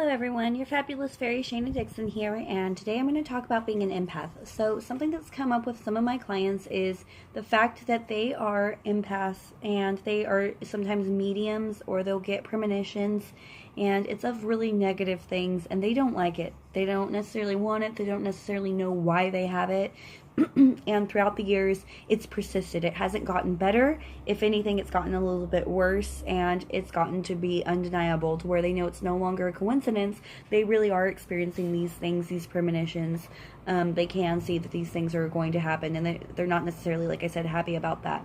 everyone, your fabulous fairy Shaenna here, and today I'm going to talk about being an empath. So something that's come up with some of my clients is the fact that they are empaths and they are sometimes mediums, or they'll get premonitions, and it's of really negative things, and they don't like it. They don't necessarily want it. They don't necessarily know why they have it. And throughout the years, it's persisted. It hasn't gotten better. If anything, it's gotten a little bit worse, and it's gotten to be undeniable to where they know it's no longer a coincidence. They really are experiencing these things, these premonitions. They can see that these things are going to happen, and they're not necessarily, like I said, happy about that.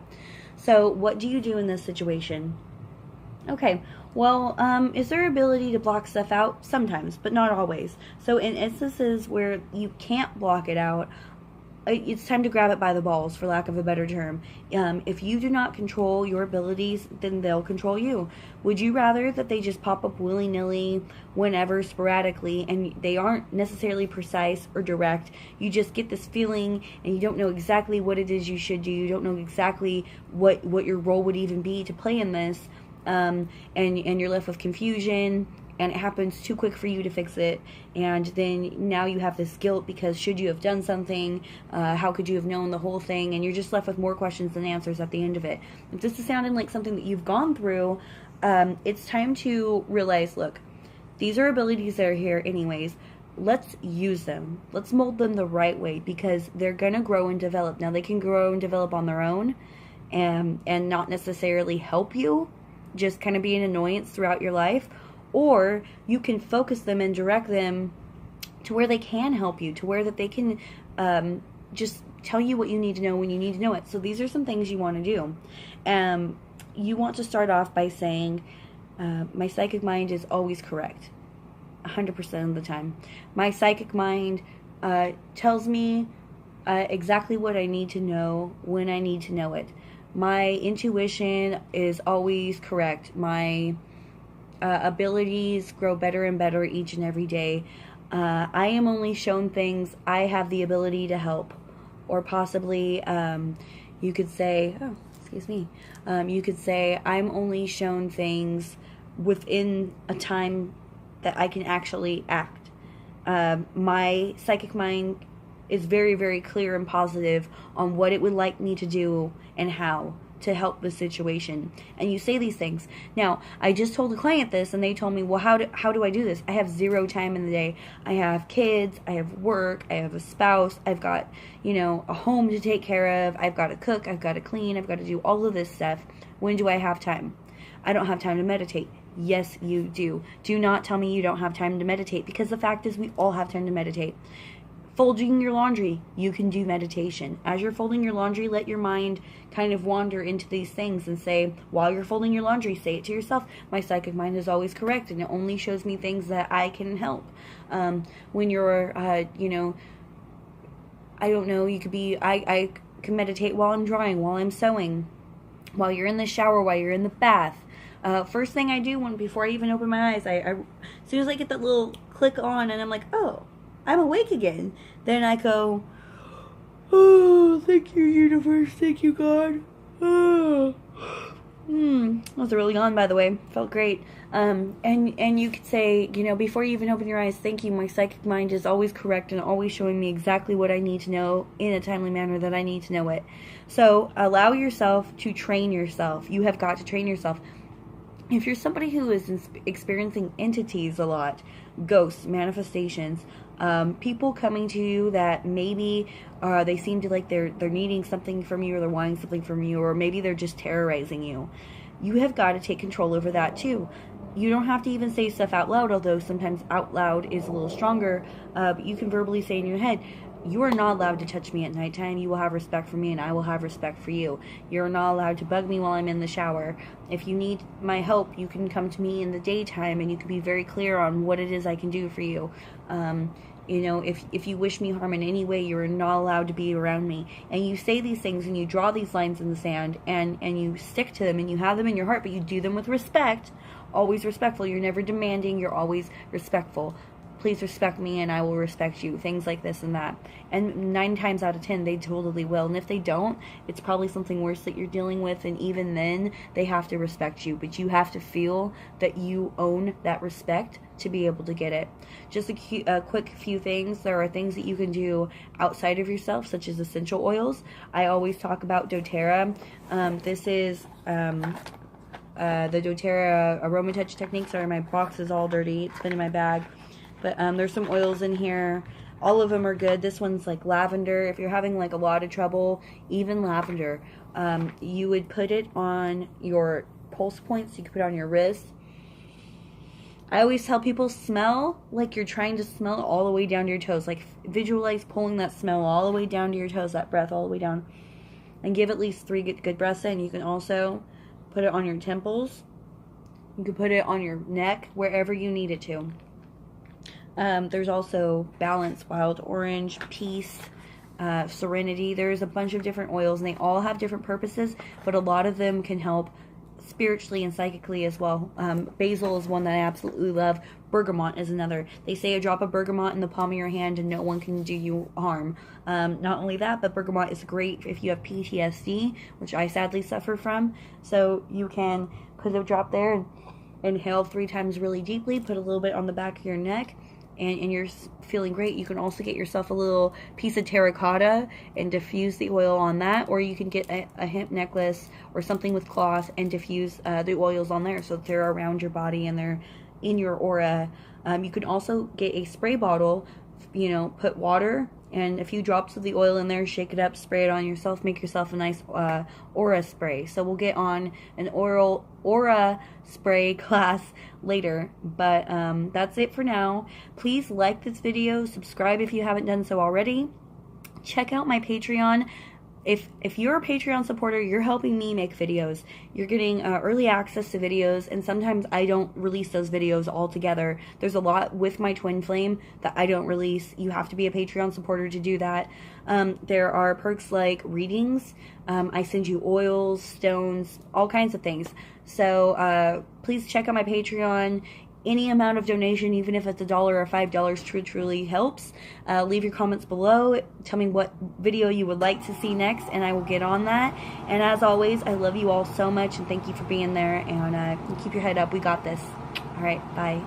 So what do you do in this situation? Okay, well, is there ability to block stuff out? Sometimes, but not always. So in instances where you can't block it out, it's time to grab it by the balls, for lack of a better term. If you do not control your abilities, then they'll control you. Would you rather that they just pop up willy-nilly, whenever, sporadically, and they aren't necessarily precise or direct? You just get this feeling, and you don't know exactly what it is you should do. You don't know exactly what your role would even be to play in this, and you're left with confusion, and it happens too quick for you to fix it, and then now you have this guilt because should you have done something, how could you have known the whole thing, and you're just left with more questions than answers at the end of it. If this is sounding like something that you've gone through, it's time to realize, look, these are abilities that are here anyways. Let's use them. Let's mold them the right way, because they're gonna grow and develop. Now, they can grow and develop on their own, and not necessarily help you, just kind of be an annoyance throughout your life. Or you can focus them and direct them to where they can help you, to where that they can just tell you what you need to know when you need to know it. So these are some things you want to do. You want to start off by saying, my psychic mind is always correct, 100% of the time. My psychic mind tells me exactly what I need to know when I need to know it. My intuition is always correct. My abilities grow better and better each and every day. I am only shown things I have the ability to help. Or possibly, you could say, oh, excuse me, you could say, I'm only shown things within a time that I can actually act. My psychic mind is very, very clear and positive on what it would like me to do and how to help the situation. And you say these things. Now, I just told a client this, and they told me, well, how do I do this? I have zero time in the day. I have kids, I have work, I have a spouse, I've got, a home to take care of, I've got to cook, I've got to clean, I've got to do all of this stuff. When do I have time? I don't have time to meditate. Yes, you do. Do not tell me you don't have time to meditate, because the fact is we all have time to meditate. Folding your laundry, you can do meditation. As you're folding your laundry, let your mind kind of wander into these things and say, while you're folding your laundry, say it to yourself, my psychic mind is always correct, and it only shows me things that I can help. When you're, I don't know, you could be, I can meditate while I'm drawing, while I'm sewing, while you're in the shower, while you're in the bath. First thing I do before I even open my eyes, as soon as I get that little click on and I'm like, oh, I'm awake again, then I go, oh, thank you, universe, thank you, God. Oh. That was a really yawn, by the way. Felt great. And you could say, before you even open your eyes, thank you, my psychic mind is always correct and always showing me exactly what I need to know in a timely manner that I need to know it. So allow yourself to train yourself. You have got to train yourself. If you're somebody who is experiencing entities a lot, ghosts, manifestations, people coming to you that maybe they seem to like they're needing something from you, or they're wanting something from you, or maybe they're just terrorizing you, you have got to take control over that too. You don't have to even say stuff out loud, although sometimes out loud is a little stronger, but you can verbally say in your head, you are not allowed to touch me at nighttime. You will have respect for me, and I will have respect for you. You're not allowed to bug me while I'm in the shower. If you need my help, you can come to me in the daytime, and you can be very clear on what it is I can do for you. If you wish me harm in any way, you're not allowed to be around me. And you say these things, and you draw these lines in the sand, and you stick to them, and you have them in your heart, but you do them with respect. Always respectful. You're never demanding. You're always respectful. please respect me and I will respect you, things like this and that. And 9 times out of 10 they totally will, and if they don't, it's probably something worse that you're dealing with, and even then they have to respect you, but you have to feel that you own that respect to be able to get it. Just a quick few things. There are things that you can do outside of yourself, such as essential oils. I always talk about doTERRA. This is the doTERRA Aroma Touch Technique. Sorry, my box is all dirty. It's been in my bag. But there's some oils in here. All of them are good. This one's like lavender. If you're having like a lot of trouble, even lavender, you would put it on your pulse points. You could put it on your wrist. I always tell people, smell like you're trying to smell all the way down to your toes. Like, visualize pulling that smell all the way down to your toes, that breath all the way down. And give at least 3 good breaths in. You can also put it on your temples. You can put it on your neck, wherever you need it to. There's also Balance, Wild Orange, Peace, Serenity. There's a bunch of different oils, and they all have different purposes, but a lot of them can help spiritually and psychically as well. Basil is one that I absolutely love. Bergamot is another. They say a drop of bergamot in the palm of your hand and no one can do you harm. Not only that, but bergamot is great if you have PTSD, which I sadly suffer from. So you can put a drop there and inhale 3 times really deeply, put a little bit on the back of your neck, and you're feeling great. You can also get yourself a little piece of terracotta and diffuse the oil on that, or you can get a hemp necklace or something with cloth and diffuse the oils on there so that they're around your body and they're in your aura. You can also get a spray bottle, you know, put water and a few drops of the oil in there, shake it up, spray it on yourself, make yourself a nice aura spray. So we'll get on an aura spray class later, but that's it for now. Please like this video, subscribe if you haven't done so already. Check out my Patreon. If you're a Patreon supporter, you're helping me make videos. You're getting early access to videos, and sometimes I don't release those videos all together. There's a lot with my twin flame that I don't release. You have to be a Patreon supporter to do that. There are perks like readings. I send you oils, stones, all kinds of things. So please check out my Patreon. Any amount of donation, even if it's $1 or $5, truly helps. Leave your comments below. Tell me what video you would like to see next, and I will get on that. And as always, I love you all so much, and thank you for being there. And keep your head up. We got this. All right, bye.